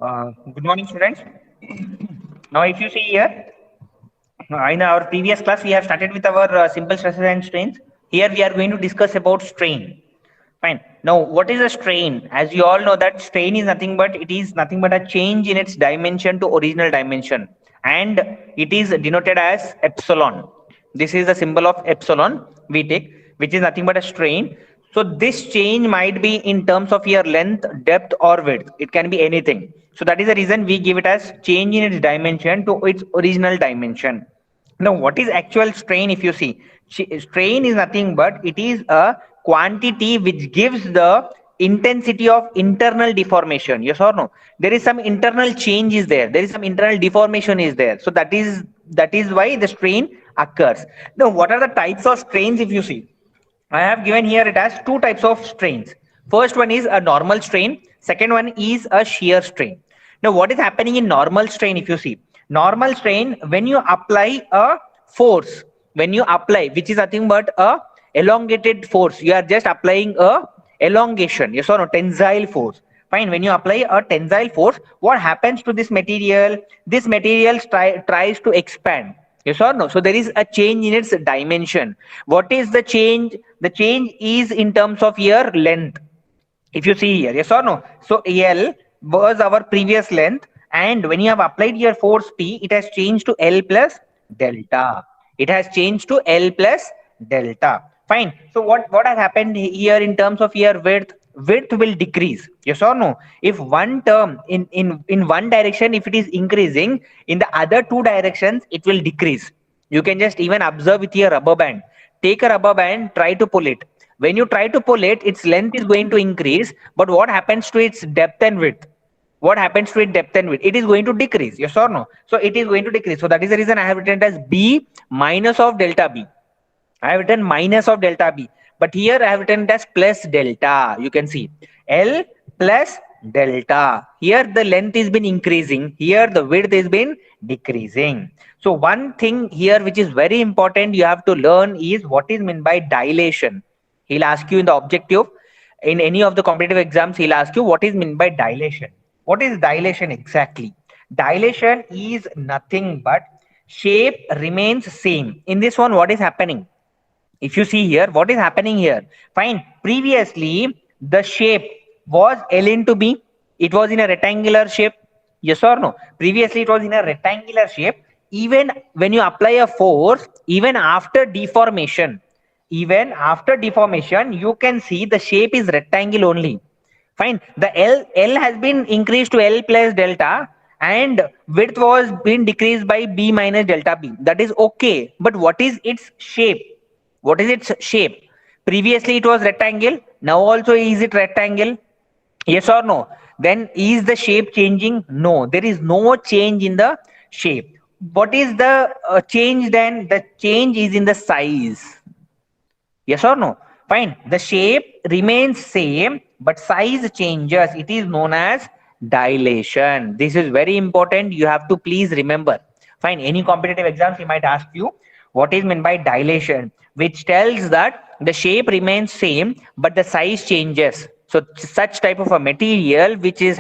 Good morning, students. Now, if you see here, in our previous class, we have started with our simple stresses and strains. Here, we are going to discuss about strain. Fine. Now, what is a strain? As you all know, that strain is nothing but a change in its dimension to original dimension, and it is denoted as epsilon. This is the symbol of epsilon we take, which is nothing but a strain. So this change might be in terms of your length, depth, or width. It can be anything. So that is the reason we give it as change in its dimension to its original dimension. Now, what is actual strain? If you see, strain is nothing but it is a quantity which gives the intensity of internal deformation. Yes or no? There is some internal change is there. There is some internal deformation is there. So that is why the strain occurs. Now, what are the types of strains? If you see, I have given here it has two types of strains. First one is a normal strain. Second one is a shear strain. Now, what is happening in normal strain? If you see, normal strain, when you apply a force, which is nothing but a elongated force, you are just applying a elongation. Yes or no? Tensile force. Fine. When you apply a tensile force, what happens to this material? This material tries to expand. Yes or no? So there is a change in its dimension. What is the change? The change is in terms of your length. If you see here, yes or no? So L was our previous length, and when you have applied your force P, it has changed to L plus delta. It has changed to L plus delta. Fine. So what has happened here in terms of your width? Width will decrease. Yes or no? If one term in one direction, if it is increasing, in the other two directions, it will decrease. You can just even observe with your rubber band. Take a rubber band, try to pull it. When you try to pull it, its length is going to increase, but what happens to its depth and width? What happens to its depth and width? It is going to decrease. Yes or no? So it is going to decrease. So that is the reason I have written it as B minus of delta B. I have written minus of delta B, but here I have written it as plus delta. You can see L plus delta. Here the length is been increasing. Here the width is been decreasing. So one thing here which is very important you have to learn is what is meant by dilation. He'll ask you in the objective, in any of the competitive exams, he'll ask you what is meant by dilation. What is dilation exactly? Dilation is nothing but shape remains same. In this one, what is happening? If you see here, what is happening here? Fine. Previously, the shape was L into B. It was in a rectangular shape. Yes or no? Previously, it was in a rectangular shape. Even when you apply a force, even after deformation, you can see the shape is rectangle only. Fine. The L has been increased to L plus delta, and width was been decreased by B minus delta B. That is okay. But what is its shape? What is its shape? Previously it was rectangle. Now also is it rectangle? Yes or no? Then is the shape changing? No, there is no change in the shape. What is the change then? The change is in the size. Yes or no? Fine. The shape remains same, but size changes. It is known as dilation. This is very important. You have to please remember. Fine. Any competitive exams, he might ask you what is meant by dilation, which tells that the shape remains same, but the size changes. So such type of a material which is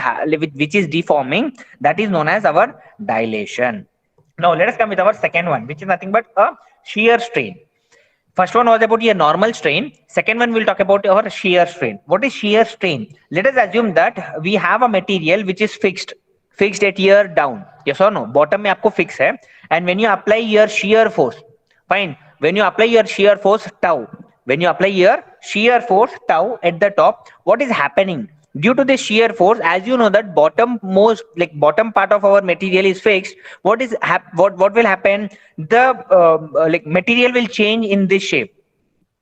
deforming, that is known as our dilation. Now let us come with our second one, which is nothing but a shear strain. First one was about your normal strain. Second one we'll talk about our shear strain. What is shear strain? Let us assume that we have a material which is fixed at your down. Yes or no? Bottom में आपको fix है. And when you apply your shear force, fine. When you apply your shear force tau, at the top, what is happening? Due to the shear force, as you know that bottom part of our material is fixed. What will happen? The material will change in this shape.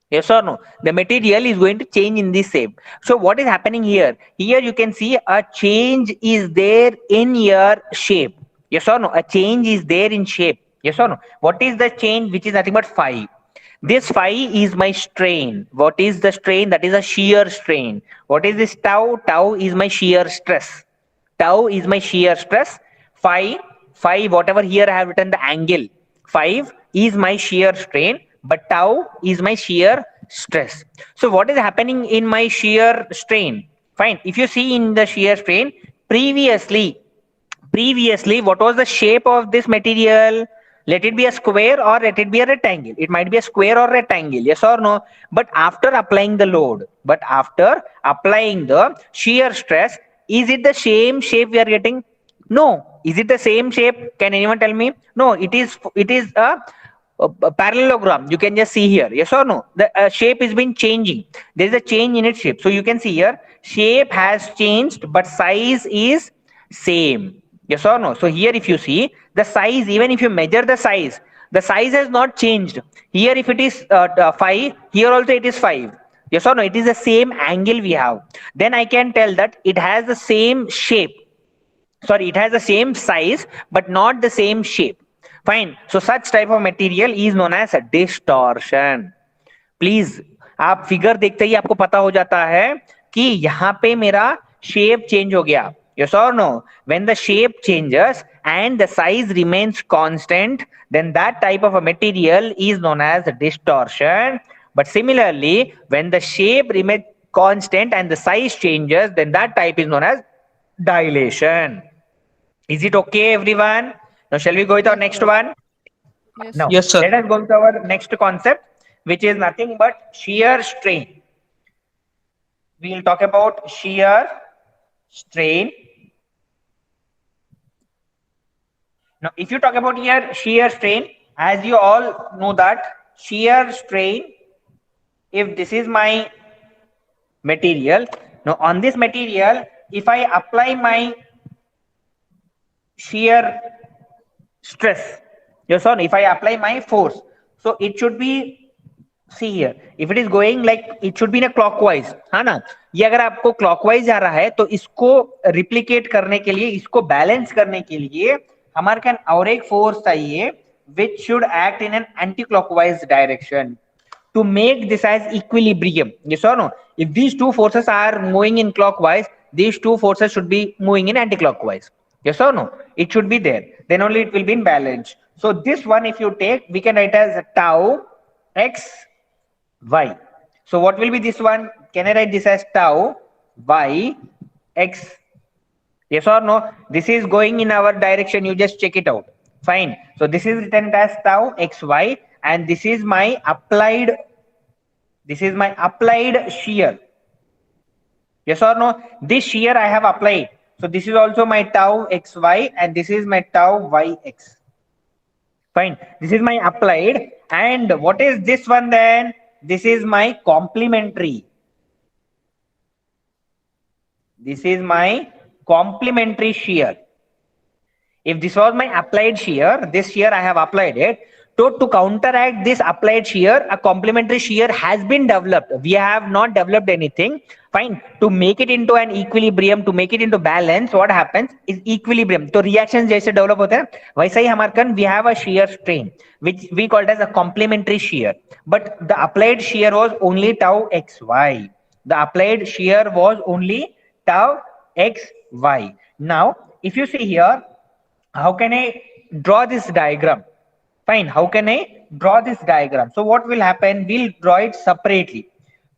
Yes or no? The material is going to change in this shape. So what is happening here? Here you can see a change is there in your shape. Yes or no? A change is there in shape. Yes or no? What is the change? Which is nothing but phi. This phi is my strain. What is the strain? That is a shear strain. What is this tau? Tau is my shear stress. Phi, whatever here I have written the angle. Phi is my shear strain, but tau is my shear stress. So what is happening in my shear strain? Fine. If you see in the shear strain, previously previously what was the shape of this material? Let it be a square or let it be a rectangle. It might be a square or rectangle, yes or no? But after applying the load, shear stress, is it the same shape we are getting? No. Is it the same shape? Can anyone tell me? No, it is a parallelogram. You can just see here, yes or no? The shape is been changing. There is a change in its shape. So you can see here, shape has changed, but size is same. Yes or no? So here if you see the size, even if you measure the size has not changed. Here if it is 5, here also it is 5. Yes or no? It is the same angle we have. Then I can tell that it has the same shape. Sorry, it has the same size but not the same shape. Fine. So such type of material is known as a distortion. Please आप figure देखते ही आपको पता हो जाता है कि यहाँ पे मेरा शेप चेंज हो गया. Yes or no? When the shape changes and the size remains constant, then that type of a material is known as distortion. But similarly, when the shape remains constant and the size changes, then that type is known as dilation. Is it okay, everyone? Now, shall we go with our next one? Yes. Now, Yes, sir. let us go to our next concept, which is nothing but shear strain. We will talk about shear strain. Now, if you talk about here shear strain, as you all know that shear strain, if this is my material, now on this material, if I apply my shear stress, yes or no, if I apply my force, so it should be, see here, if it is going like, it should be in a clockwise, है ना? ये अगर आपको clockwise जा रहा है तो इसको replicate करने के लिए, इसको balance करने के लिए हमारे can और एक force चाहिए which should act in an anti-clockwise direction to make this as equilibrium. Yes or no? If these two forces are moving in clockwise, these two forces should be moving in anti-clockwise. Yes or no? It should be there. Then only it will be in balance. So this one, if you take, we can write as tau x y. So what will be this one? Can I write this as tau y x? Yes or no? This is going in our direction. You just check it out. Fine. So this is written as tau xy, and this is my applied. This is my applied shear. Yes or no? This shear I have applied. So this is also my tau xy, and this is my tau yx. Fine. This is my applied. And what is this one then? This is my complementary. This is my complementary shear. If this was my applied shear, this shear I have applied it. So to counteract this applied shear, a complementary shear has been developed. We have not developed anything. Fine. To make it into an equilibrium, to make it into balance, what happens is equilibrium. So reactions जैसे develop होते हैं, वैसा ही हमारे we have a shear strain, which we called as a complementary shear. But the applied shear was only tau xy. The applied shear was only tau xy. Now, if you see here, how can I draw this diagram? Fine. How can I draw this diagram? So what will happen? We'll draw it separately.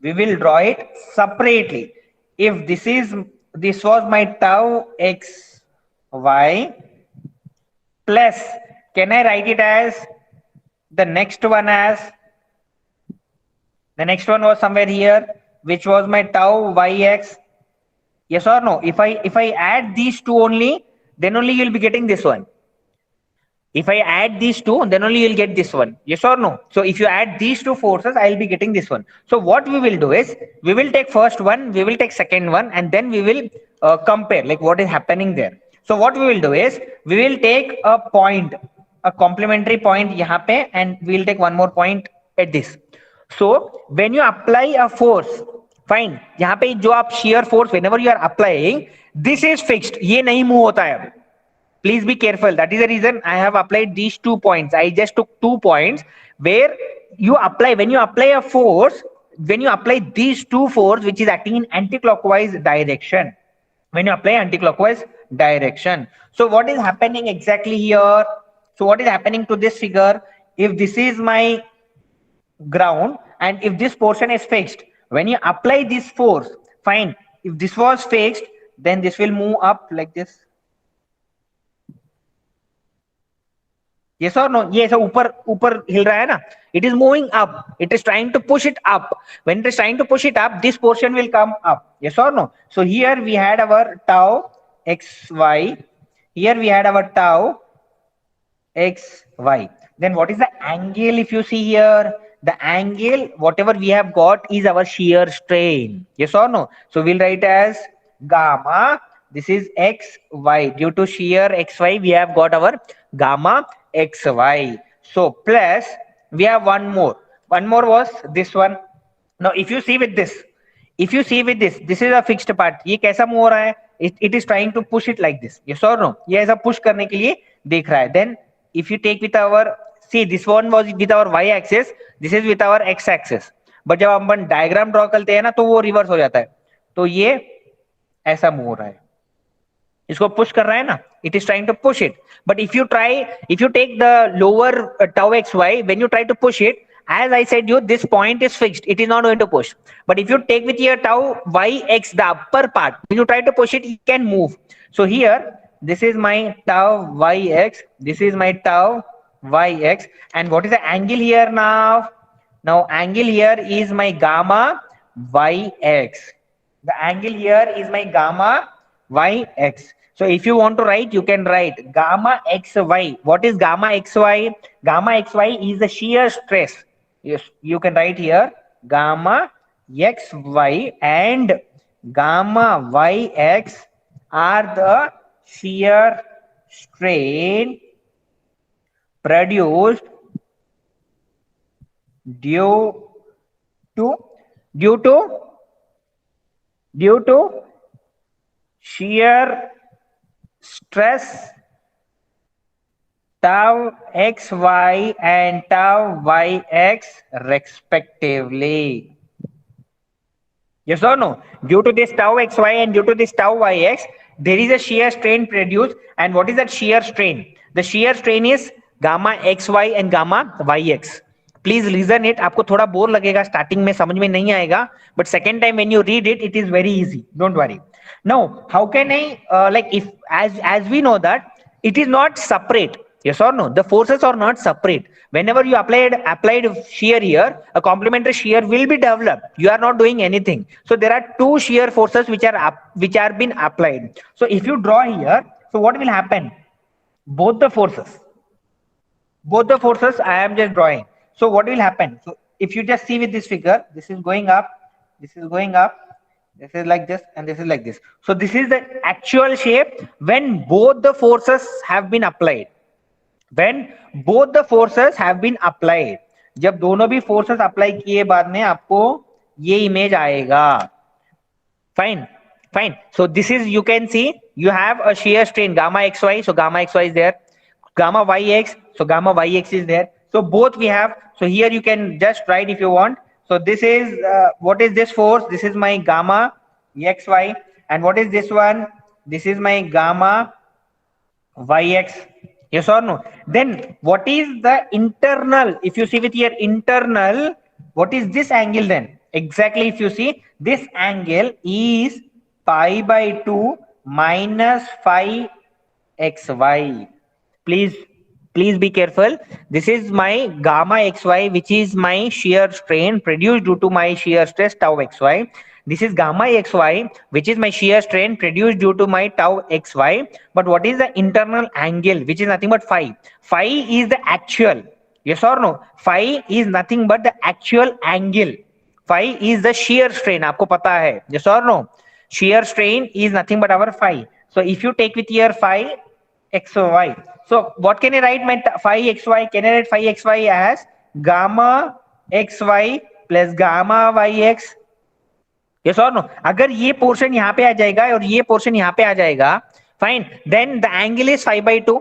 We will draw it separately. If this was my tau x y plus, can I write it as the next one was somewhere here, which was my tau yx. Yes or no? If I add these two only, then only you'll be getting this one. If I add these two, then only you'll get this one. Yes or no? So if you add these two forces, I'll be getting this one. So what we will do is, we will take first one, we will take second one, and then we will compare like what is happening there. So what we will do is, we will take a point, a complementary point यहाँ पे, and we will take one more point at this. So when you apply a force, fine, यहाँ पे जो आप shear force whenever you are applying, this is fixed. ये नहीं move होता है. Please be careful. That is the reason I have applied these 2 points. I just took 2 points where you apply, when you apply a force, when you apply these 2 force which is acting in anti-clockwise direction, when you apply anti-clockwise direction. So what is happening exactly here? So what is happening to this figure? If this is my ground and if this portion is fixed, when you apply this force, fine, if this was fixed, then this will move up like this. Yes or no? ये ऐसा ऊपर ऊपर हिल रहा है ना, it is moving up, it is trying to push it up. When it is trying to push it up, this portion will come up. Yes or no? So here we had our tau xy, here we had our tau xy. Then what is the angle? If you see here, the angle whatever we have got is our shear strain. Yes or no? So we'll write as gamma, this is xy, due to shear xy we have got our gamma xy. So plus we have one more was this one. Now if you see with this, this is a fixed part. ये कैसा move हो रहा है? It is trying to push it like this. Yes or no? ये ऐसा push करने के लिए देख रहा है. Then if you take with our, see this one was with our y axis, this is with our x axis. But जब हम डायग्राम ड्रॉ करते हैं ना तो वो रिवर्स हो जाता है. तो ये ऐसा मूव हो रहा है, इसको पुश कर रहा है ना, it is trying to push it. But if you take the lower tau xy, when you try to push it, as I said you, this point is fixed, it is not going to push. But if you take with your tau yx, the upper part, when you try to push it, it can move. So here, this is my tau yx, this is my tau yx, and what is the angle here now? Now angle here is my gamma yx. The angle here is my gamma yx. So if you want to write, you can write gamma xy. What is gamma xy? Gamma xy is the shear stress. Yes, you can write here gamma xy and gamma yx are the shear strain produced due to shear stress tau xy and tau yx respectively. Yes or no? Due to this tau xy and due to this tau yx, there is a shear strain produced. And what is that shear strain? The shear strain is gamma xy and gamma yx. Please listen it. आपको थोड़ा bore लगेगा, starting में समझ में नहीं आएगा, but second time when you read it, it is very easy. Don't worry. Now, how can I like if as we know that it is not separate. Yes or no? The forces are not separate. Whenever you applied shear here, a complementary shear will be developed. You are not doing anything. So there are two shear forces which are been applied. So if you draw here, so what will happen? Both the forces I am just drawing. So what will happen? So if you just see with this figure, this is going up, this is going up, this is like this, and this is like this. So this is the actual shape when both the forces have been applied. When both the forces have been applied, जब दोनों भी forces apply किए बाद में आपको ये image आएगा. Fine. So this is, you can see you have a shear strain gamma xy, so gamma xy is there. Gamma yx, so gamma yx is there. So both we have. So here you can just write if you want. So this is what is this force? This is my gamma xy. And what is this one? This is my gamma yx. Yes or no? Then what is the internal? If you see with your internal, what is this angle then? Exactly, if you see, this angle is pi by 2 minus phi xy. Please be careful. This is my gamma xy, which is my shear strain produced due to my shear stress tau xy. This is gamma xy, which is my shear strain produced due to my tau xy. But what is the internal angle, which is nothing but phi? Phi is the actual. Yes or no? Phi is nothing but the actual angle. Phi is the shear strain. आपको पता है? Yes or no? Shear strain is nothing but our phi. So if you take with your phi xy, so what can I write my phi xy? Can I write phi xy as gamma xy plus gamma yx? Yes or no? अगर ये portion यहाँ पे आ जाएगा और ये portion यहाँ पे आ जाएगा, fine, then the angle is phi by 2.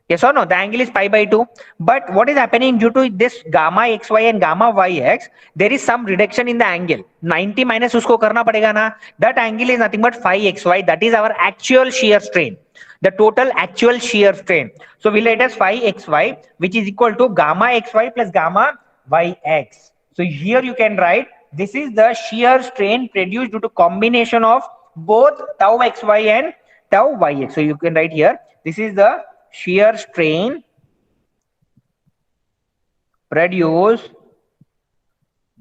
Yes or no? The angle is pi by 2. But what is happening due to this gamma xy and gamma yx? There is some reduction in the angle. 90 minus उसको करना पड़ेगा ना? That angle is nothing but phi xy. That is our actual shear strain. The total actual shear strain. So we'll write as phi xy, which is equal to gamma xy plus gamma yx. So here you can write, this is the shear strain produced due to combination of both tau xy and tau yx. So you can write here, this is the shear strain produce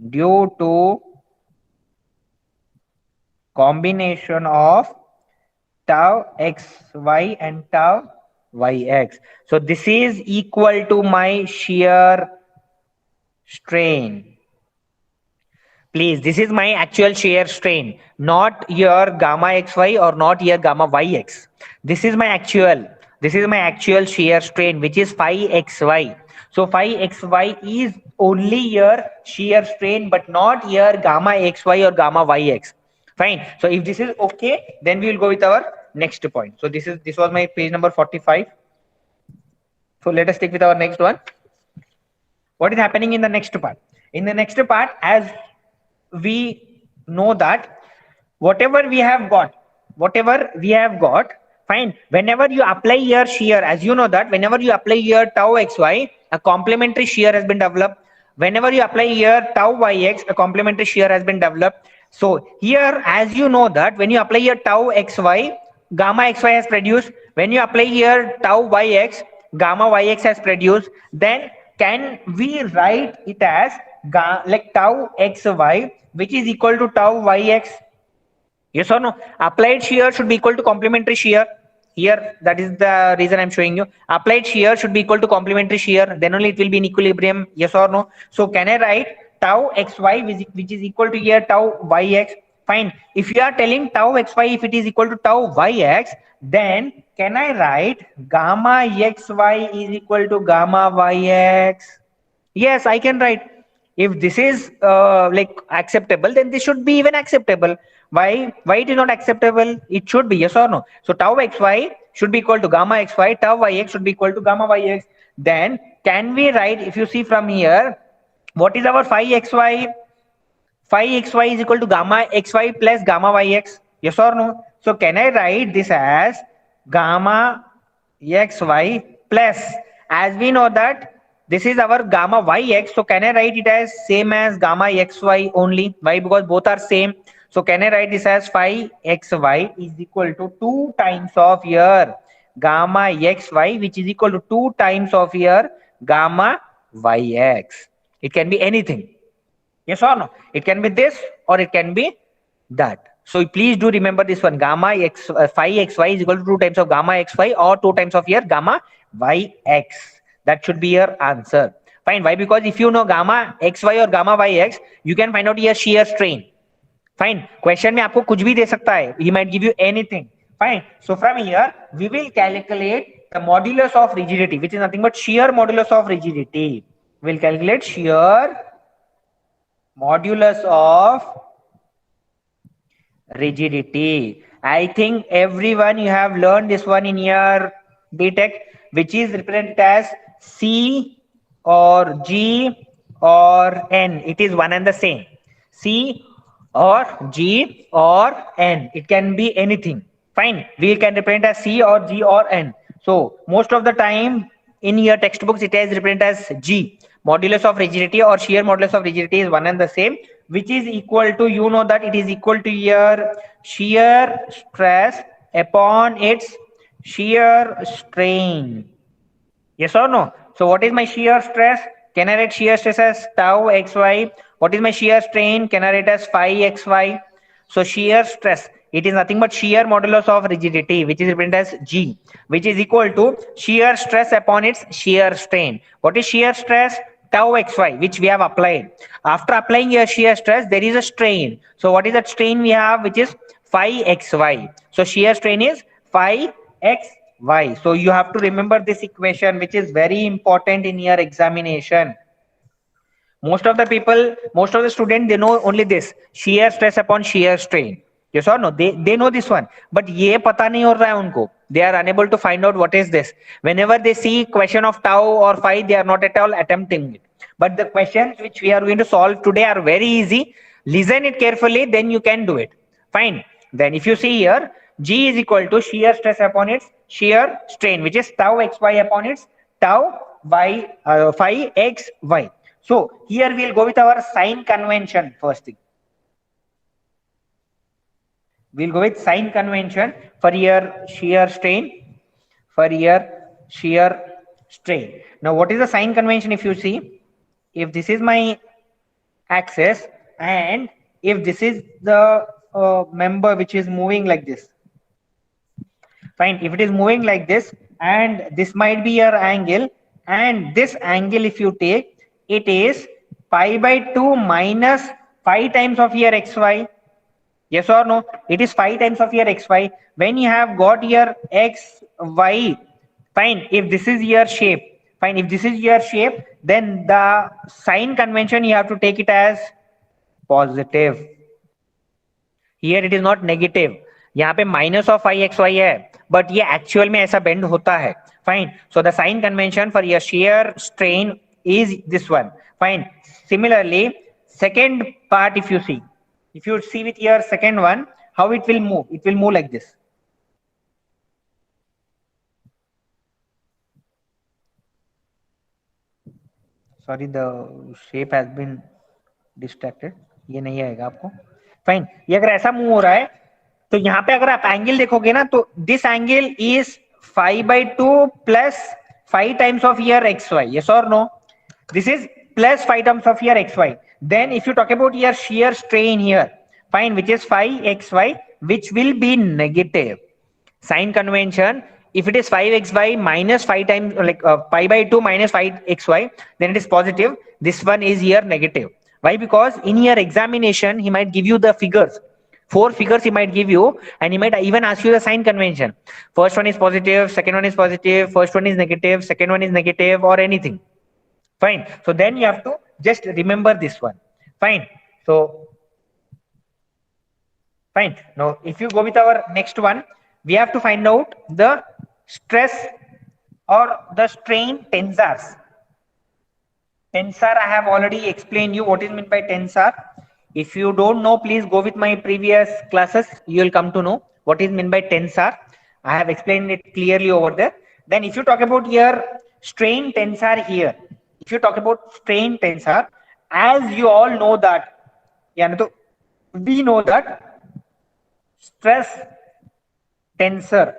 due to combination of tau xy and tau yx. So this is equal to my shear strain. Please, this is my actual shear strain, not your gamma xy or not your gamma yx. This is my actual. This is my actual shear strain, which is phi xy. So phi xy is only your shear strain, but not your gamma xy or gamma yx. Fine. So if this is okay, then we will go with our next point. So this was my page number 45. So let us stick with our next one. What is happening in the next part? In the next part, as we know that whatever we have got, fine. Whenever you apply your shear, as you know that whenever you apply your tau xy, a complementary shear has been developed. Whenever you apply your tau yx, a complementary shear has been developed. So here, as you know that when you apply your tau xy, gamma xy has produced. When you apply here tau yx, gamma yx has produced. Then can we write it as like tau xy, which is equal to tau yx? Yes or no? Applied shear should be equal to complementary shear. Here, that is the reason I'm showing you. Applied shear should be equal to complementary shear. Then only it will be in equilibrium. Yes or no? So can I write tau xy, which is equal to here tau yx? Fine. If you are telling tau xy, if it is equal to tau yx, then can I write gamma xy is equal to gamma yx? Yes, I can write. If this is like acceptable, then this should be even acceptable. Why it is not acceptable? It should be, yes or no? So tau xy should be equal to gamma xy, tau yx should be equal to gamma yx. Then can we write, if you see from here, what is our phi xy? Phi xy is equal to gamma xy plus gamma yx. Yes or no? So can I write this as gamma xy plus, as we know that this is our gamma yx, so can I write it as same as gamma xy only? Why? Because both are same. So can I write this as phi xy is equal to 2 times of your gamma xy, which is equal to 2 times of your gamma yx. It can be anything. Yes or no? It can be this or it can be that. So please do remember this one. Gamma x phi xy is equal to 2 times of gamma xy or 2 times of your gamma yx. That should be your answer. Fine. Why? Because if you know gamma xy or gamma yx, you can find out your shear strain. Fine. Question में आपको कुछ भी दे सकता है. He might give you anything. Fine. So from here, we will calculate the modulus of rigidity, which is nothing but shear modulus of rigidity. We'll calculate shear modulus of rigidity. I think everyone you have learned this one in your BTech, which is represented as C or G or N. It is one and the same. C or G or N. It can be anything. Fine. We can represent as C or G or N. So most of the time in your textbooks it is represented as G. Modulus of rigidity or shear modulus of rigidity is one and the same, which is equal to, you know that it is equal to your shear stress upon its shear strain. Yes or no? So what is my shear stress? Can I write shear stress as tau xy? What is my shear strain? Can I write as phi xy? So shear stress, it is nothing but shear modulus of rigidity, which is represented as G, which is equal to shear stress upon its shear strain. What is shear stress? Tau xy, which we have applied. After applying your shear stress, there is a strain. So what is that strain we have, which is phi xy? So shear strain is phi xy. So you have to remember this equation, which is very important in your examination. Most of the people, most of the students, they know only this shear stress upon shear strain. Yes or no? They know this one, but ये पता नहीं हो रहा है उनको. They are unable to find out what is this. Whenever they see question of tau or phi, they are not at all attempting it. But the questions which we are going to solve today are very easy. Listen it carefully, then you can do it. Fine. Then if you see here, G is equal to shear stress upon its shear strain, which is tau xy upon its tau phi xy. So here we'll go with our sign convention first thing. We'll go with sign convention for your shear strain. For your shear strain. Now what is the sign convention if you see? if this is my axis and if this is the member which is moving like this, fine, if it is moving like this and this might be your angle, and this angle if you take, it is pi by 2 minus 5 times of your xy. Yes or no? It is 5 times of your xy. When you have got your xy, fine, if this is your shape, fine, if this is your shape, then the sign convention you have to take it as positive. Here it is not negative. यहाँ पे minus of I x y है, but ये actual में ऐसा bend होता है. Fine. So the sign convention for your shear strain is this one. Fine. Similarly, second part, if you see with your second one, how it will move? It will move like this. Sorry, the shape has been distracted. ये नहीं आएगा आपको. Fine. ये अगर ऐसा move हो रहा है, तो यहाँ पे अगर आप एंगल देखोगे ना, तो this angle is 5/2 plus 5 times of your xy. Yes or no? This is plus 5 times of your xy. Then if you talk about your shear strain here, fine, which is 5xy, which will be negative. Sign convention, if it is 5xy minus 5 times, like pi by 2 minus 5xy, then it is positive. This one is here negative. Why? Because in your examination, he might give you the figures. 4 figures he might give you, and he might even ask you the sign convention. First one is positive, second one is positive, first one is negative, second one is negative, or anything. Fine. So then you have to just remember this one. Fine. So fine. Now if you go with our next one, we have to find out the stress or the strain tensors. Tensor, I have already explained you what is meant by tensor. If you don't know, please go with my previous classes. You will come to know what is meant by tensor. I have explained it clearly over there. Then if you talk about your strain tensor here, if you talk about strain tensor, as you all know that, we know that stress tensor,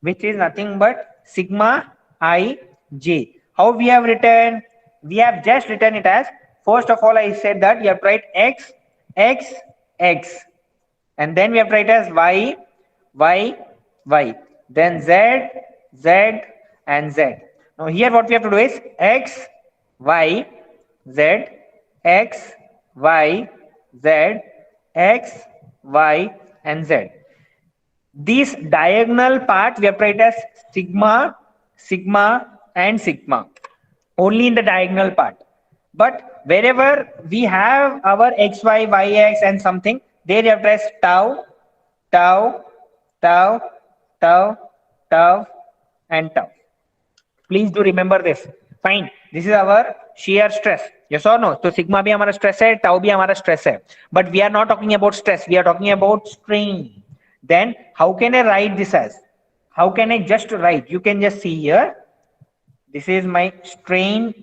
which is nothing but sigma ij. How we have written? We have just written it as, first of all, I said that you have to write x, x, x, and then we have to write as y, y, y, then z, z, and z. Now here what we have to do is x, y, z, x, y, z, x, y, and z. This diagonal part we have to write as sigma, sigma, and sigma. Only in the diagonal part. But wherever we have our x, y, y, x and something, there you have to write tau, tau, tau, tau, tau, and tau. Please do remember this. Fine. This is our shear stress. Yes or no? So sigma bhi hamara stress hai, tau bhi hamara stress hai. But we are not talking about stress. We are talking about strain. Then how can I write this as? How can I just write? You can just see here. This is my strain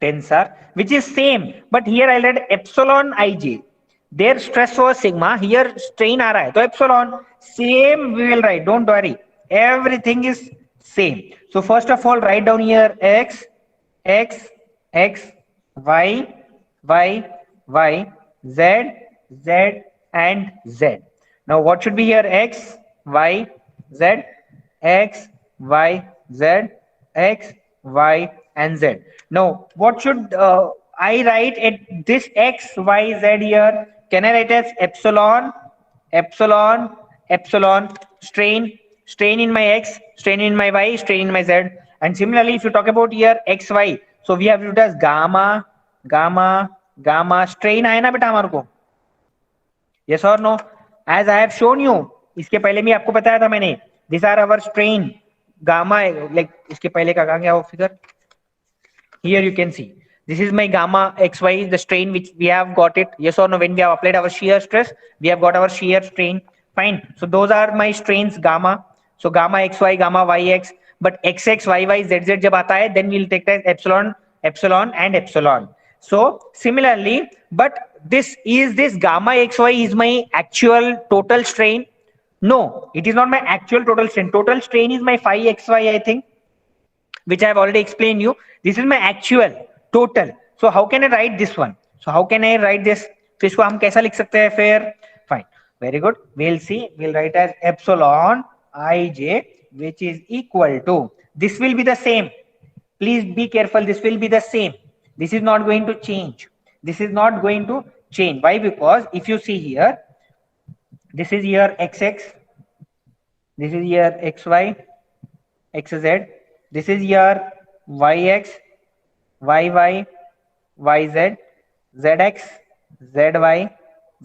tensor, which is same, but here I read epsilon ij. Their stress was sigma, here strain aa raha hai, so epsilon. Same we will write, don't worry. Everything is same. So first of all, write down here x, x, x, y, y, y, z, z, and z. Now what should be here? X, y, z, x, y, z, x, y, and z. Now what should I write at this x, y, z here? Can I write as epsilon, epsilon, epsilon, strain, strain in my x, strain in my y, strain in my z. And similarly, if you talk about here x, y, so we have to do as gamma, gamma, gamma. Strain आया ना बेटा हमारे को? Yes or no? As I have shown you, इसके पहले भी आपको बताया था मैंने. These are our strain. Gamma, like इसके पहले का कहाँ गया वो figure? Here you can see. This is my gamma xy, the strain which we have got it. Yes or no? When we have applied our shear stress, we have got our shear strain. Fine. So those are my strains gamma. So gamma xy, gamma yx. But xx, yy, zz जब आता है, then we'll take as epsilon, epsilon, and epsilon. So similarly, but this gamma xy is my actual total strain. No, it is not my actual total strain. Total strain is my phi xy, I think, which I have already explained you. This is my actual. total. So how can I write this one? So how can I write this? तो इसको हम कैसा लिख सकते हैं फिर? Fine, very good. We'll see. We'll write as epsilon ij, which is equal to. This will be the same. Please be careful. This will be the same. This is not going to change. This is not going to change. Why? Because if you see here, this is here xx, this is here xy, xz, this is here yx, yy, yz, zx, zy,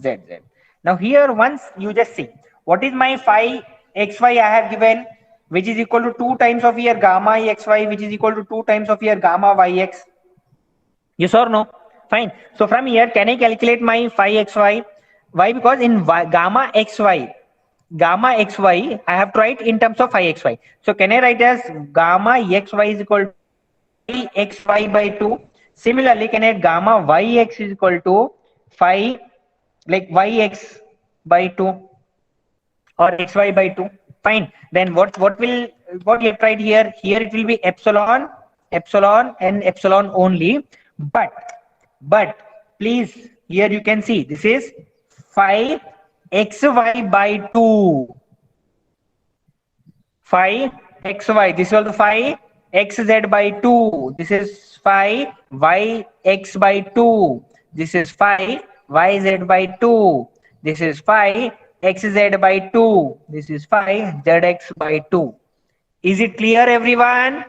zz. Now here once you just see what is my phi xy I have given, which is equal to 2 times of here gamma xy, which is equal to 2 times of here gamma yx. Yes or no? Fine. So from here, can I calculate my phi xy? Why? Because in gamma xy, I have to write in terms of phi xy. So can I write as gamma xy is equal to phi xy by 2? Similarly, can I write gamma yx is equal to phi like yx by 2 or xy by 2? Fine. Then what you have tried here? Here it will be epsilon, and epsilon only. But please, here you can see this is phi xy by 2. Phi xy. This is also phi xz by 2. This is phi yx by 2. This is phi yz by 2. This is phi xz by 2. This is phi zx by 2. Is it clear, everyone?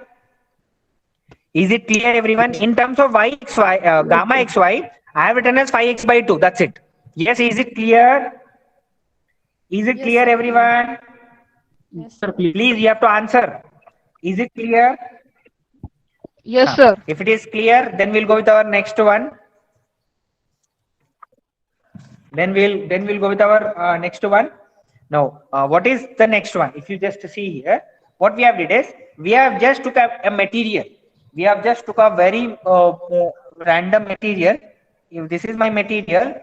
Is it clear, everyone? In terms of gamma xy, I have written as phi x by 2. That's it. Yes, is it clear? Is it Yes, clear, sir. everyone? Yes, Sir, please. Please, you have to answer. Is it clear? Yes, sir. If it is clear, then we'll go with our next one. Then we'll go with our next one. Now, what is the next one? If you just see here, what we have did is we have just took a material. We have just took a very random material. If this is my material,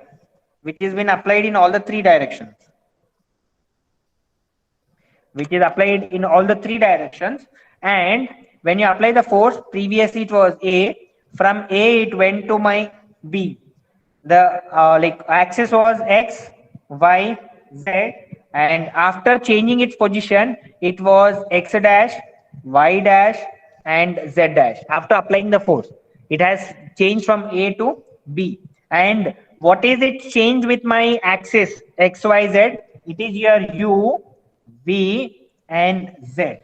which has been applied in all the 3 directions, and when you apply the force, previously it was A, from A it went to my B. The like axis was x, y, z, and after changing its position, it was x dash, y dash, and z dash. After applying the force, it has changed from A to B. And what is it changed with my axis x, y, z? It is your u, v, and z.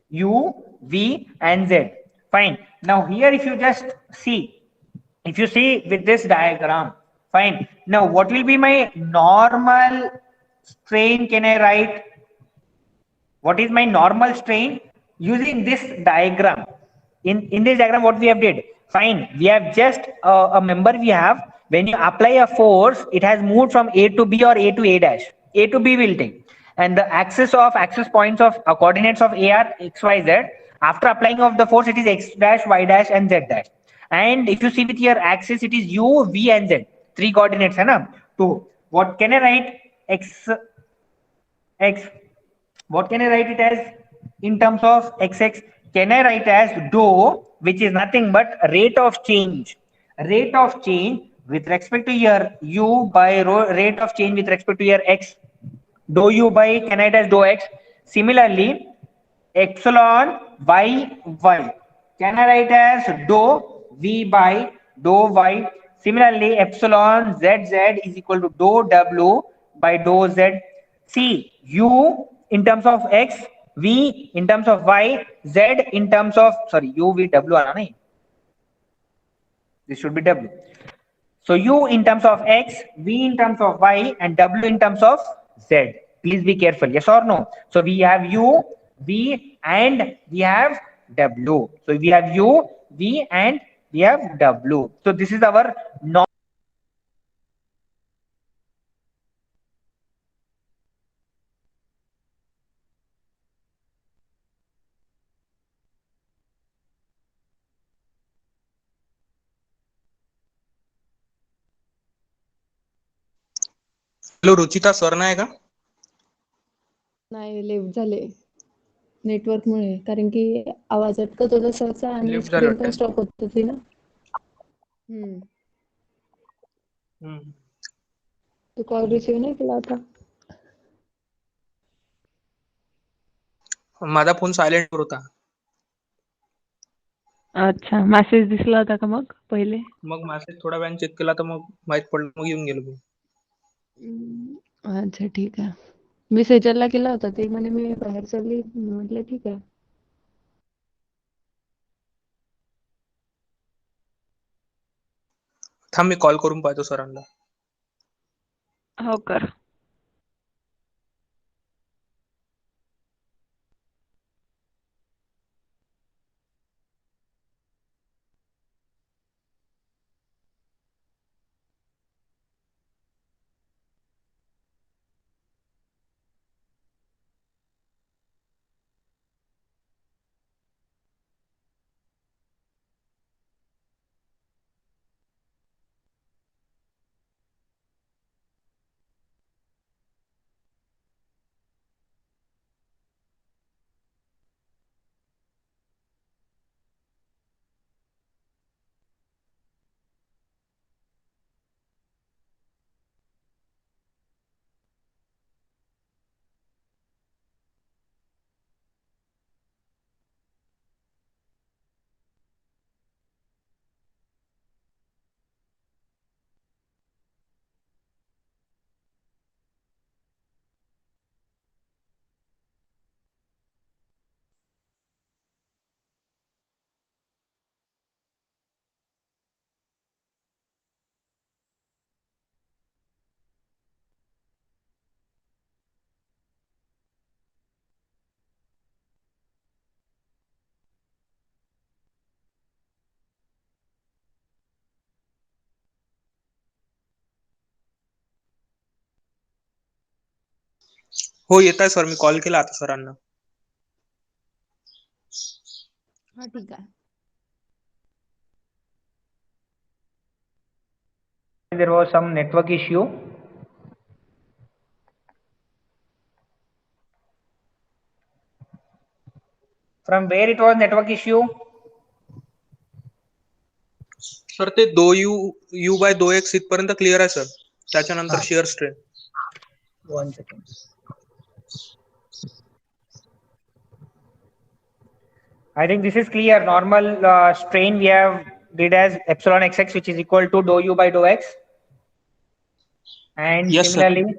U, V, and Z. Fine. Now here if you just see, if you see with this diagram, fine. Now what will be my normal strain? Can I write? What is my normal strain? Using this diagram. In this diagram, what we have did? Fine. We have just a member we have. When you apply a force, it has moved from A to B or A to A dash. A to B will take. And the axis points of coordinates of A are x, y, z. After applying of the force, it is x dash, y dash, and z dash. And if you see with your axis, it is u, v, and z. 3 coordinates, hai na? So what can I write? X. What can I write it as in terms of xx? Can I write as dou, which is nothing but rate of change? Rate of change with respect to your u by rate of change with respect to your x. Dou u by, can I write as dou x? Similarly, epsilon y. Can I write as dou v by dou y? Similarly, epsilon zz is equal to dou w by dou z. See, u in terms of x, v in terms of y, z in terms of, sorry, u, v, w, this should be w. So u in terms of x, v in terms of y, and w in terms of z. Please be careful. Yes or no? So we have u, v, and we have w. So we have u, v, and we have w. So this is our normal. Hello Ruchita sir नाही का? नाही, left झाले नेटवर्कमुळे, कारण की आवाज अटकत होता सरचा आणि Left झाले स्क्रीन पण वाटतं. स्टॉप होत होती ना. हम्म हम्म. तो कॉल रिसीव नाही केला होता. माझा फोन सायलेंटवर होता. अच्छा, मेसेज दिसला होता का मग पहिले? मग मेसेज थोड्या वेळाने चेक केला तर मग माहित पडलं, मग येऊन गेलो मी. अच्छा ठीक आहे. मी सेजलला केला होता, ते म्हणे मी बाहेर चालली. म्हटलं ठीक आहे. थांब मी कॉल करून पाहतो सरांना. हो कर. हो येत आहे सर, मी कॉल केला आता सरांना. हा ठीक आहे. There was some network issue. From where it was network issue? Sir ते 2u/2x इथपर्यंत क्लिअर आहे सर. त्याच्यानंतर shear strain. 1 second. I think this is clear. Normal strain we have did as epsilon xx, which is equal to dou u by dou x. And Yes, sir. similarly,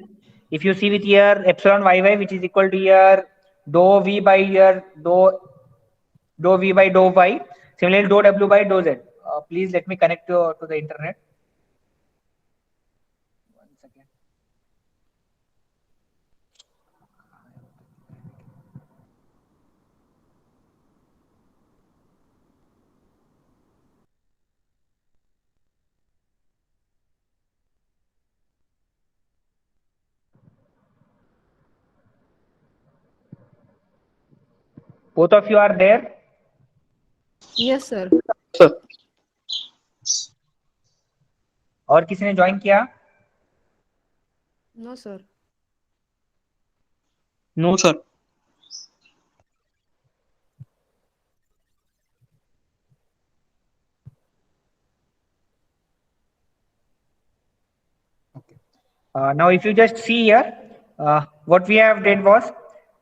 if you see with here epsilon yy, which is equal to here dou v by here dou v by dou y. Similarly, dou w by dou z. Please let me connect to the internet. One second. Both of you are there? Yes sir. Sir. और किसी ने join किया? No sir. No sir. Now, if you just see here, what we have did was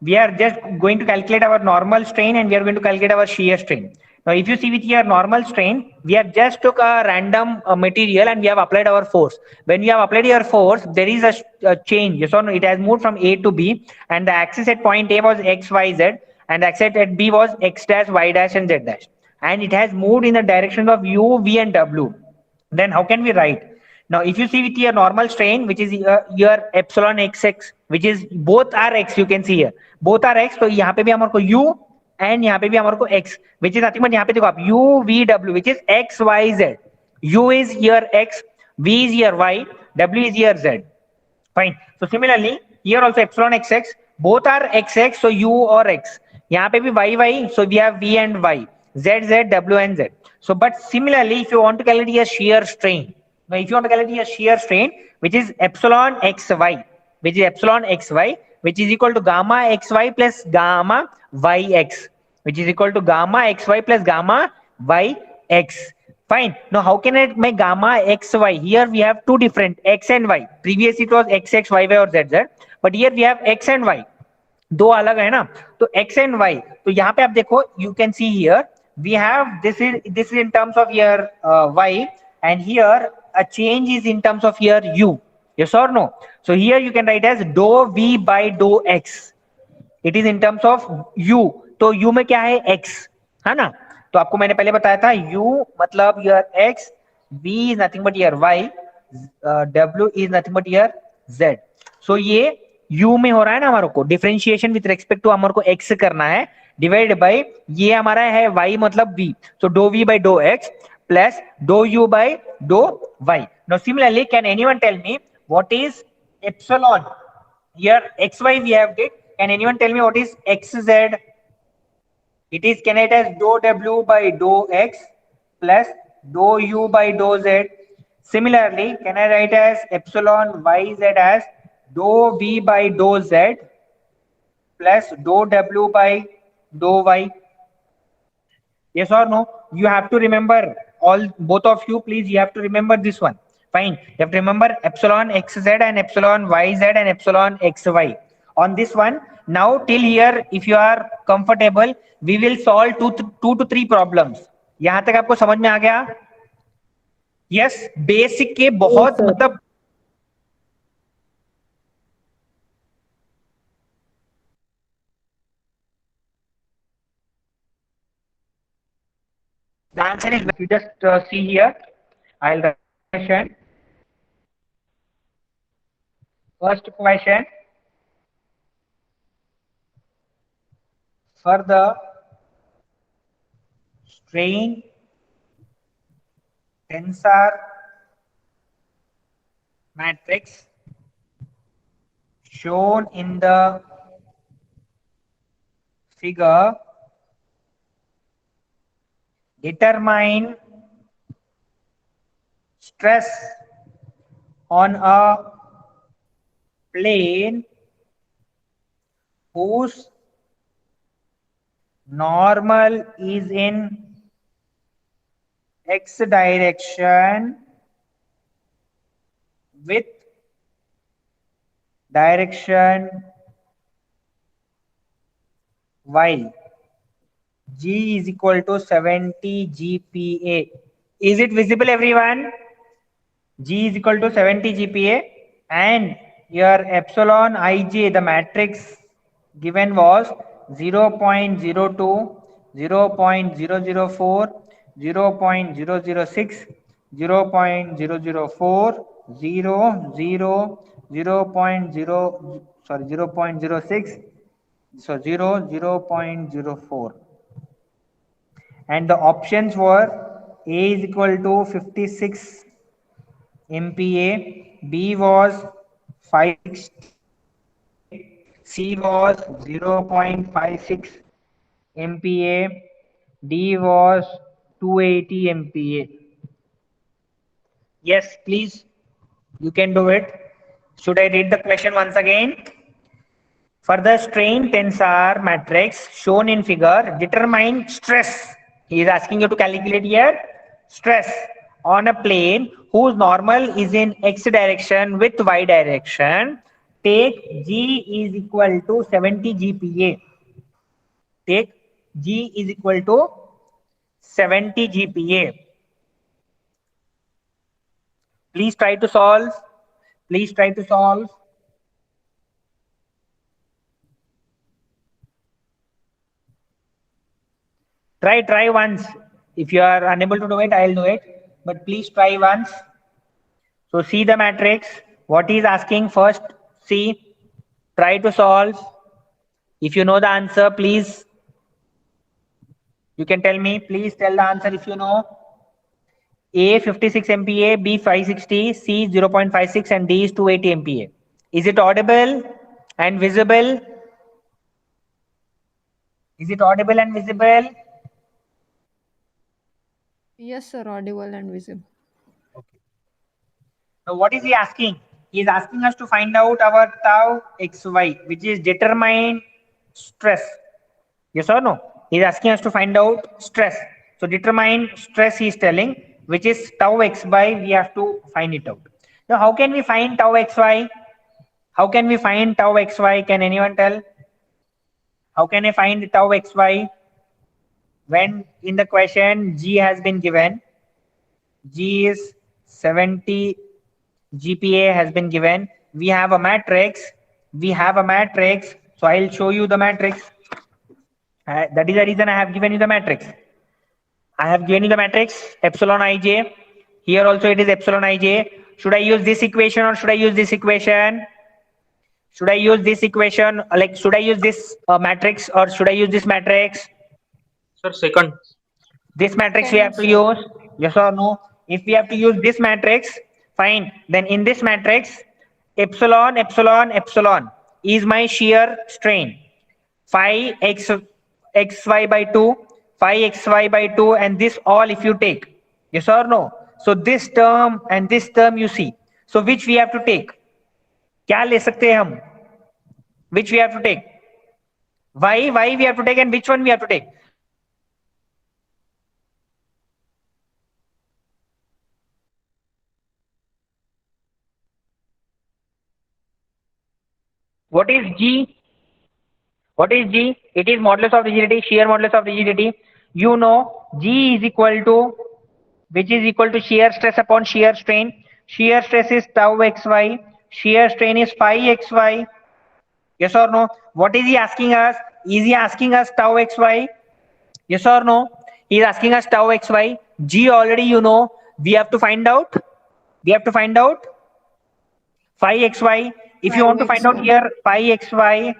we are just going to calculate our normal strain and we are going to calculate our shear strain. Now, if you see with your normal strain, we have just took a random material and we have applied our force. When we have applied your force, there is a change. Yes or no? It has moved from A to B, and the axis at point A was X, Y, Z, and the axis at B was X dash, Y dash, and Z dash. And it has moved in the direction of U, V, and W. Then how can we write? Now, if you see with your normal strain, which is your epsilon xx, which is both are x, you can see here, both are x. तो यहाँ पे भी हमारे को u and यहाँ पे भी हमारे को x, which is nothing but यहाँ पे देखो आप u v w, which is x y z. U is your x, v is your y, w is your z. Fine. So similarly, here also epsilon xx, both are xx, so u or x. यहाँ पे भी y, so we have v and y, z, w and z. So, but similarly, if you want to calculate a shear strain, now if you want to calculate a shear strain, which is epsilon xy, which is epsilon xy, which is equal to gamma xy plus gamma yx, which is equal to gamma xy plus gamma yx. Fine. Now, how can I make gamma x y? Here we have two different x and y. Previous it was x x y y or z z, but here we have x and y. दो अलग है ना, तो x and y. तो यहाँ पे आप देखो, you can see here we have this is in terms of here y, and here a change is in terms of here u. Yes or no? So here you can write as dou v by dou x. It is in terms of u. तो u में क्या है x, है ना? तो आपको मैंने पहले बताया था u मतलब your x, v is nothing but your y, w is nothing but your z. So ये u में हो रहा है ना, हमारे को डिफरेंशिएशन विथ रेस्पेक्ट टू हमारे को x करना है, डिवाइड बाय ये हमारा है y मतलब v. So dou v by dou x plus dou u by dou y. Now similarly, can anyone tell me what is epsilon? Here xy we have did. Can anyone tell me what is xz? It is, can I write as dou w by dou x plus dou u by dou z. Similarly, can I write as epsilon yz as dou v by dou z plus dou w by dou y? Yes or no? You have to remember, all both of you, please, you have to remember this one. Fine. You have to remember epsilon xz and epsilon yz and epsilon xy. On this one, now till here, if you are comfortable, we will solve two to three problems. यहाँ तक आपको समझ में आ गया? Yes, basic के बहुत मतलब the answer is, you just see here. I'll write question. First question. For the strain tensor matrix shown in the figure, determine stress on a plane whose normal is in x direction with direction y. G is equal to 70 GPa. Is it visible, everyone? G is equal to 70 GPa, and your epsilon ij, the matrix given was 0.02, 0.004, 0.006, 0.004, 0.06, so 0.04. And the options were A is equal to 56 MPa, B was 5, C was 0.56 MPa, D was 280 MPa. Yes, please, you can do it. Should I read the question once again? For the strain tensor matrix shown in figure, determine stress. He is asking you to calculate here stress on a plane whose normal is in x direction with y direction. Take G is equal to 70 GPa. Take G is equal to 70 GPa. Please try to solve. Please try to solve. Try once. If you are unable to do it, I'll do it. But please try once. So see the matrix. What he is asking first, see. Try to solve. If you know the answer, please. You can tell me. Please tell the answer if you know. A 56 MPa, B 560, C 0.56, and D is 280 MPa. Is it audible and visible? Is it audible and visible? Yes, sir, audible and visible. Okay. Now what is he asking? He is asking us to find out our tau xy, which is determine stress. Yes or no? He is asking us to find out stress. So determine stress he is telling. which is tau xy. We have to find it out. Now, how can we find tau xy? How can we find tau xy? Can anyone tell? How can I find tau xy? When in the question G has been given, G is 70, GPA has been given. We have a matrix. So I'll show you the matrix. That is the reason I have given you the matrix. I have given you the matrix epsilon ij. Here also it is epsilon ij. Should I use this equation or should I use this equation? Should I use this equation? Like, should I use this matrix or should I use this matrix? Sir, second. This matrix we have to use, yes or no? If we have to use this matrix, fine. Then in this matrix, epsilon is my shear strain. Phi xy by 2, phi xy by 2, and this all if you take, yes or no? So this term and this term you see. So which we have to take? क्या ले सकते हैं हम? Which we have to take? Y we have to take, and which one we have to take? What is G? What is G? It is modulus of rigidity, shear modulus of rigidity. You know G is equal to, which is equal to shear stress upon shear strain. Shear stress is tau xy. Shear strain is phi xy. Yes or no? What is he asking us? Is he asking us tau xy? Yes or no? He is asking us tau xy. G already you know. We have to find out. Phi xy. If you want to find out here phi xy,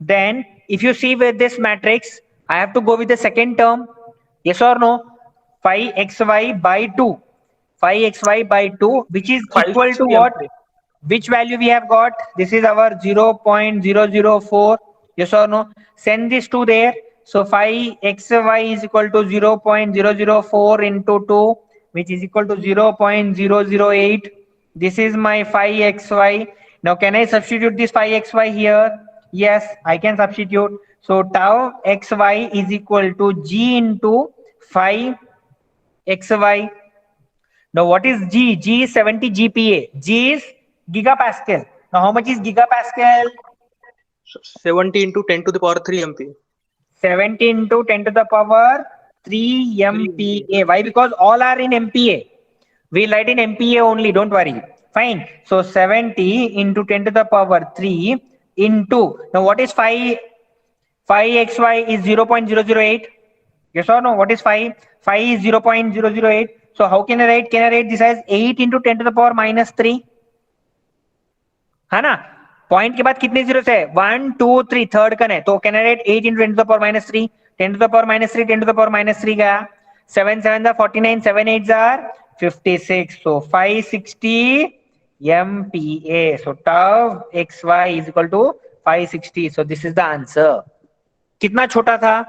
then if you see with this matrix, I have to go with the second term. Yes or no? Phi xy by 2. Phi xy by 2, which is equal to what? Which value we have got? This is our 0.004. Yes or no? Send this to there. So phi xy is equal to 0.004 into 2, which is equal to 0.008. This is my phi xy. Now can I substitute this phi xy here? Yes, I can substitute. So tau xy is equal to G into phi xy. Now what is G? G is 70 GPA. G is gigapascal. Now how much is gigapascal? 70 into 10 to the power 3 MPa. 70 into 10 to the power 3 MPa. Why? Because all are in MPa. We write in MPa only, don't worry. Fine. So 70 into 10 to the power 3 into, now what is phi? Phi xy is 0.008. Yes or no? What is phi? Phi is 0.008. So how can I write? Can I write this as 8 into 10 to the power minus 3? है ना? Point के बाद कितने zeros है? 1, 2, 3. Third का है. तो can I write 8 into 10 to the power minus 3? 10 to the power minus 3, 10 to the power minus 3 गया. 7 7 are 49, 7 8 are 56. So 560 MPa. So tau xy is equal to 560. So this is the answer. कितना छोटा था?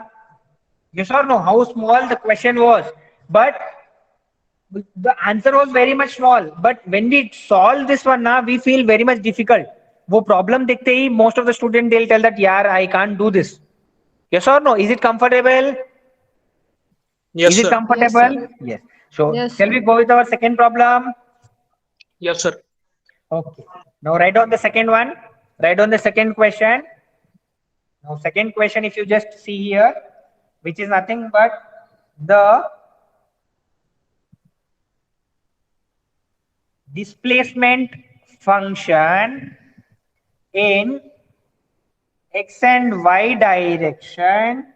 Yes or no? How small the question was? But the answer was very much small. But when we solve this one now, we feel very much difficult. वो problem देखते ही most of the student they'll tell that यार I can't do this. Yes or no? Is it comfortable? Yes, Is it sir. comfortable? Yes. So Yes, shall we go with our second problem? Yes, sir. Okay. Now write down the second one. Write down the second question. Now second question, if you just see here, which is nothing but the displacement function in x and y direction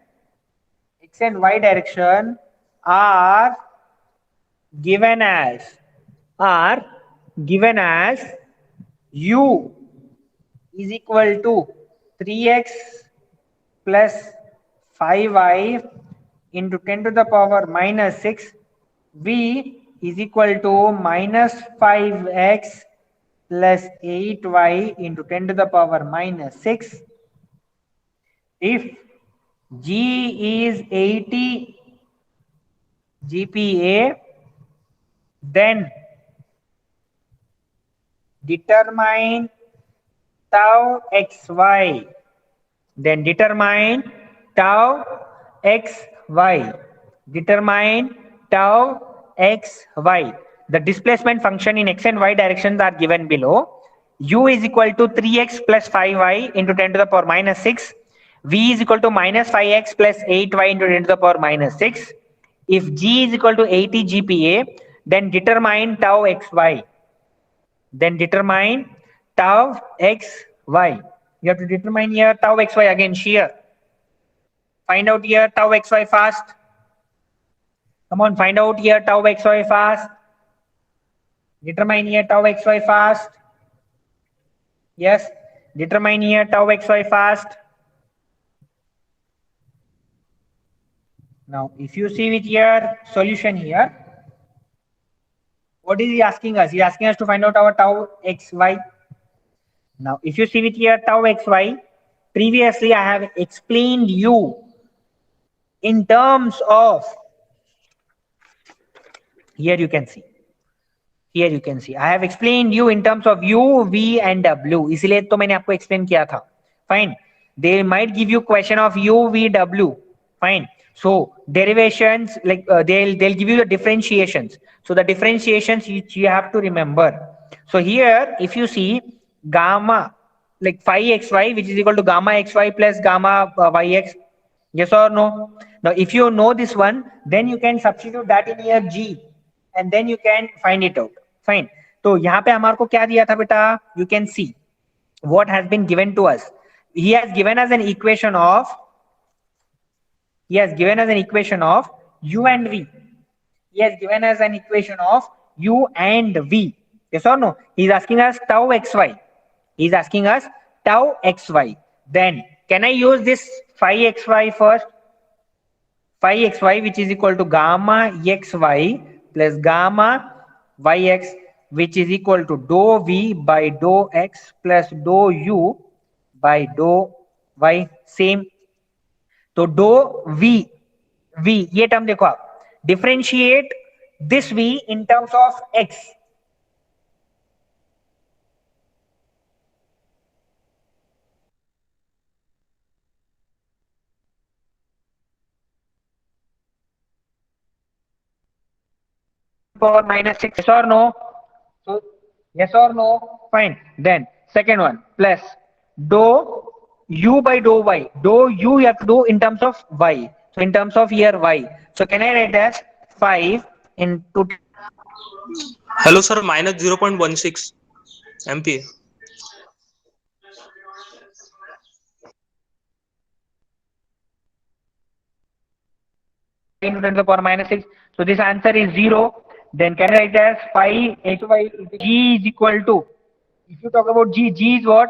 are given as u is equal to 3x plus 5y into 10 to the power minus 6, v is equal to minus 5x plus 8y into 10 to the power minus 6. If G is 80 GPA, then determine tau xy. Determine tau x, y. The displacement function in x and y directions are given below. U is equal to 3x plus 5y into 10 to the power minus 6. V is equal to minus 5x plus 8y into 10 to the power minus 6. If G is equal to 80 GPa, then determine tau xy. Then determine tau xy. You have to determine here tau xy again here. Find out here tau xy fast. Come on, find out here tau xy fast. Determine here tau xy fast. Yes, determine here tau xy fast. Now, if you see with your solution here, what is he asking us? He is asking us to find out our tau xy. Now, if you see with here tau xy, previously I have explained you in terms of, here you can see. Here you can see. I have explained you in terms of U, V and W. इसलिए तो मैंने आपको explain किया था. Fine. They might give you question of U, V, W. Fine. So derivations, like they'll give you the differentiations. So the differentiations you have to remember. So here, if you see gamma, like phi xy, which is equal to gamma xy plus gamma yx. Yes or no? Now, if you know this one, then you can substitute that in here G, and then you can find it out. Fine. तो यहाँ पे हमारे को क्या दिया था बेटा? You can see what has been given to us. He has given us an equation of U and V. He has given us an equation of U and V. Yes or no? He is asking us tau xy. He is asking us tau xy. Then can I use this phi xy first? Phi xy, which is equal to gamma xy plus gamma yx, which is equal to dou v by dou x plus dou u by dou y. Same. तो dou v ये term देखो आप, differentiate this v in terms of x. Power minus 6, yes or no? So yes or no? Fine. Then second one plus dou u by dou y. Dou u you have to do in terms of y. So in terms of here y. So can I write as 5 into Hello sir, minus 0.16 MPa. into 10 to the power minus 6. So this answer is 0. Then can I write as phi xy G is equal to, if you talk about G is what?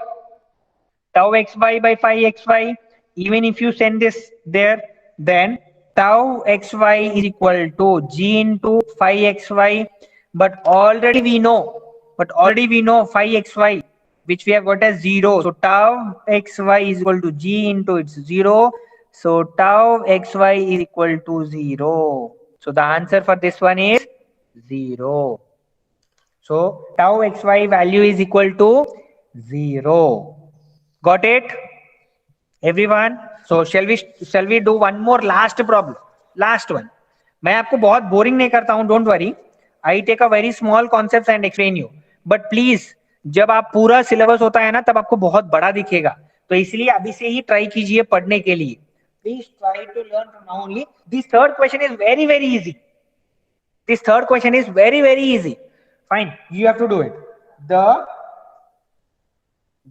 Tau xy by phi xy. Even if you send this there, then tau xy is equal to G into phi xy. But already we know phi xy, which we have got as 0. So tau xy is equal to G into its 0. So tau xy is equal to 0. So the answer for this one is 0. So tau xy value is equal to 0. Got it, everyone? So shall we do one more last problem? Last one. मैं आपको बहुत boring नहीं करता हूं, don't worry. I take a very small concept and explain you. But please जब आप पूरा syllabus होता है ना, तब आपको बहुत बड़ा दिखेगा. तो इसलिए अभी से ही ट्राई कीजिए पढ़ने के लिए. Please try to learn from now only. This third question is very, very easy. Fine, you have to do it. The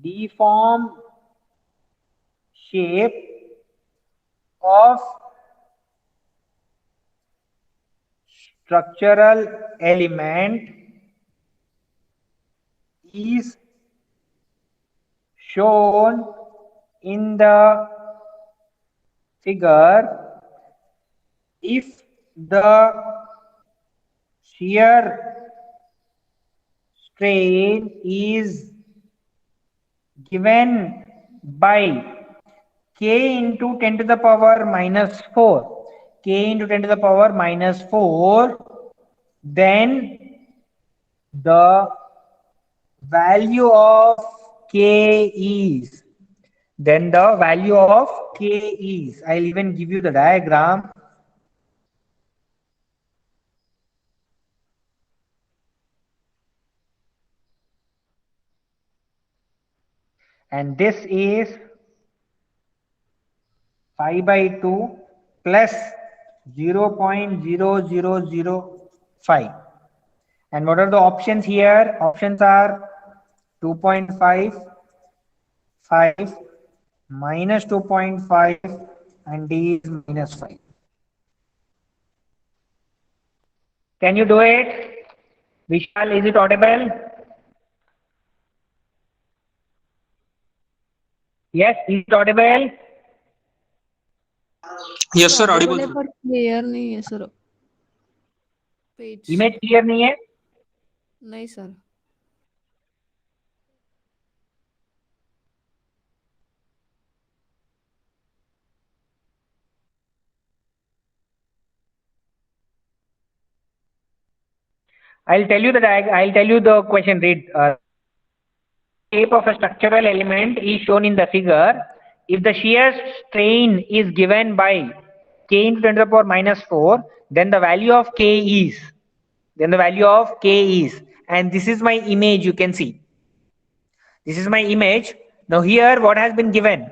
deformed shape of structural element is shown in the figure if the shear strain is given by k into 10 to the power minus 4, then the value of k is, I'll even give you the diagram. and this is 5 by 2 plus 0.0005. And what are the options here? Options are 2.5, 5, minus 2.5, and D is minus 5. Can you do it? Vishal, is it audible? Yes, is it audible? Yes sir, Audible Audible है sir. पर clear नहीं है sir page image clear नहीं है? नहीं sir I'll tell you the question. Read. Shape of a structural element is shown in the figure. If the shear strain is given by k into 10 to the power minus 4, then the value of k is, and this is my image, you can see. This is my image. Now here what has been given?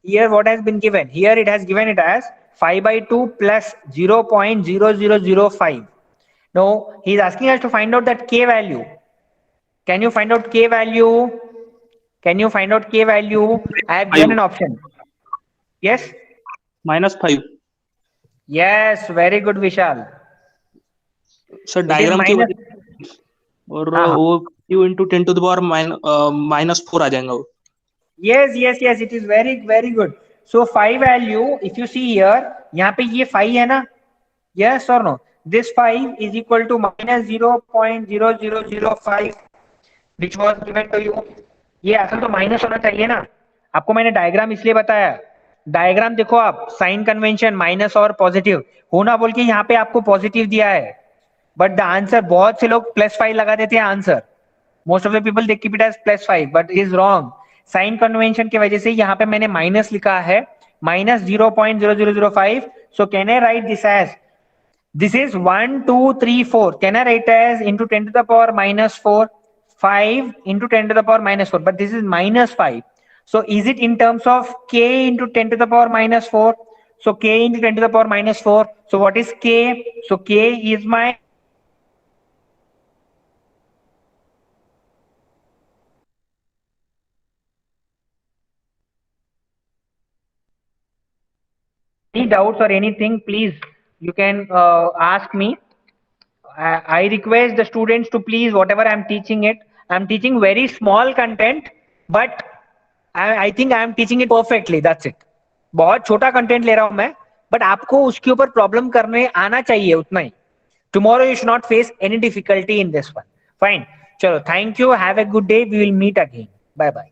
Here it has given it as 5 by 2 plus 0.0005. Now he is asking us to find out that k value. Can you find out k value? I have given an option. Yes? -5. Yes, very good, Vishal. Sir It is diagram की minus. वजह और हाँ, हाँ. वो Q into 10 to the power -4 आ जाएगा वो. Yes, it is very, very good. So 5 value, if you see here, यहाँ पे ये 5 है ना? Yes or no? This 5 is equal to minus 0.0005, which was given to you. ये असल तो माइनस होना चाहिए ना. आपको मैंने डायग्राम इसलिए बताया. डायग्राम देखो आप, साइन कन्वेंशन माइनस और पॉजिटिव होना बोल के यहाँ पे आपको पॉजिटिव दिया है, बट द आंसर, बहुत से लोग +5 लगा देते हैं answer. Most of the people they keep it as +5, but is wrong. Sign convention की वजह से यहाँ पे मैंने माइनस लिखा है, -0.0005. So can I write this as, this is 1 2 3 4, can I write as into 10 to the power minus 4, 5 into 10 to the power minus 4, but this is -5. So is it in terms of k into 10 to the power minus 4? So k into 10 to the power minus 4. So what is k? So k is my any doubts or anything, please you can ask me. I request the students to please, whatever I'm teaching very small content, but I think I am teaching it perfectly. That's it. बहुत छोटा content ले रहा हूं मैं, but आपको उसके ऊपर problem करने आना चाहिए उतना ही. Tomorrow you should not face any difficulty in this one. Fine. Chalo, thank you. Have a good day. We will meet again. Bye bye.